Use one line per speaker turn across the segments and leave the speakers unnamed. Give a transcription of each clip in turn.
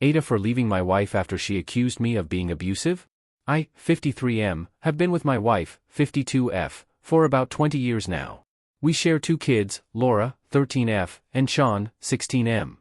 AITAH for leaving my wife after she accused me of being abusive? I, 53M, have been with my wife, 52F, for about 20 years now. We share 2 kids, Laura, 13F, and Sean, 16M.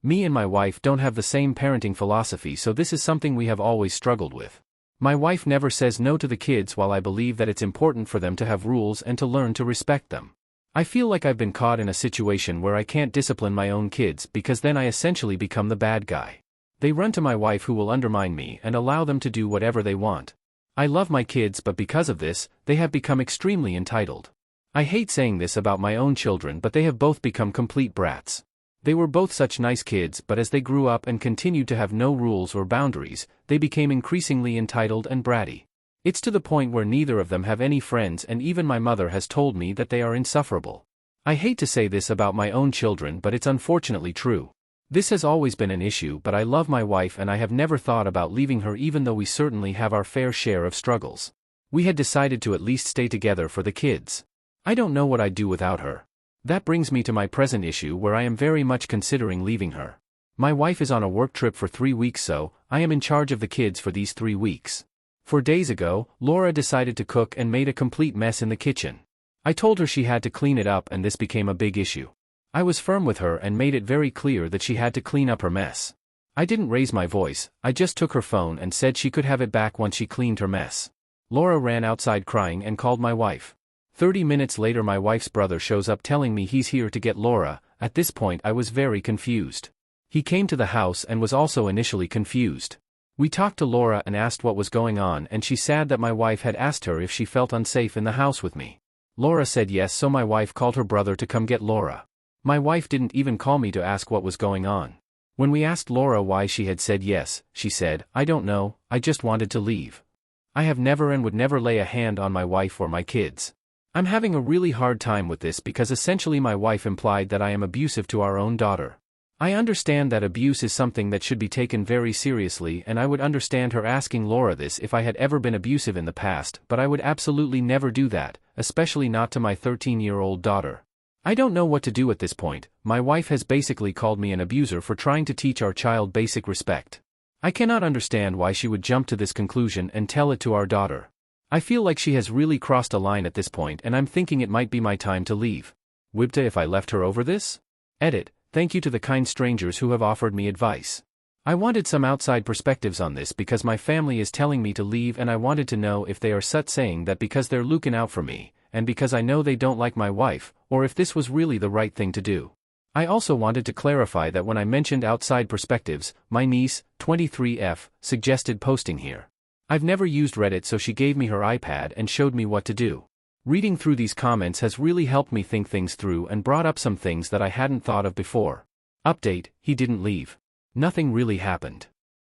Me and my wife don't have the same parenting philosophy, so this is something we have always struggled with. My wife never says no to the kids, while I believe that it's important for them to have rules and to learn to respect them. I feel like I've been caught in a situation where I can't discipline my own kids because then I essentially become the bad guy. They run to my wife, who will undermine me and allow them to do whatever they want. I love my kids, but because of this, they have become extremely entitled. I hate saying this about my own children, but they have both become complete brats. They were both such nice kids, but as they grew up and continued to have no rules or boundaries, they became increasingly entitled and bratty. It's to the point where neither of them have any friends, and even my mother has told me that they are insufferable. I hate to say this about my own children, but it's unfortunately true. This has always been an issue, but I love my wife and I have never thought about leaving her, even though we certainly have our fair share of struggles. We had decided to at least stay together for the kids. I don't know what I'd do without her. That brings me to my present issue, where I am very much considering leaving her. My wife is on a work trip for 3 weeks, so I am in charge of the kids for these 3 weeks. 4 days ago, Laura decided to cook and made a complete mess in the kitchen. I told her she had to clean it up, and this became a big issue. I was firm with her and made it very clear that she had to clean up her mess. I didn't raise my voice, I just took her phone and said she could have it back once she cleaned her mess. Laura ran outside crying and called my wife. 30 minutes later, my wife's brother shows up telling me he's here to get Laura. At this point I was very confused. He came to the house and was also initially confused. We talked to Laura and asked what was going on, and she said that my wife had asked her if she felt unsafe in the house with me. Laura said yes, so my wife called her brother to come get Laura. My wife didn't even call me to ask what was going on. When we asked Laura why she had said yes, she said, "I don't know, I just wanted to leave. I have never and would never lay a hand on my wife or my kids." I'm having a really hard time with this because essentially my wife implied that I am abusive to our own daughter. I understand that abuse is something that should be taken very seriously, and I would understand her asking Laura this if I had ever been abusive in the past, but I would absolutely never do that, especially not to my 13-year-old daughter. I don't know what to do at this point. My wife has basically called me an abuser for trying to teach our child basic respect. I cannot understand why she would jump to this conclusion and tell it to our daughter. I feel like she has really crossed a line at this point, and I'm thinking it might be my time to leave. Wibta if I left her over this? Edit. Thank you to the kind strangers who have offered me advice. I wanted some outside perspectives on this because my family is telling me to leave, and I wanted to know if they are saying that because they're looking out for me, and because I know they don't like my wife, or if this was really the right thing to do. I also wanted to clarify that when I mentioned outside perspectives, my niece, 23F, suggested posting here. I've never used Reddit, so she gave me her iPad and showed me what to do. Reading through these comments has really helped me think things through and brought up some things that I hadn't thought of before. Update: he didn't leave. Nothing really happened.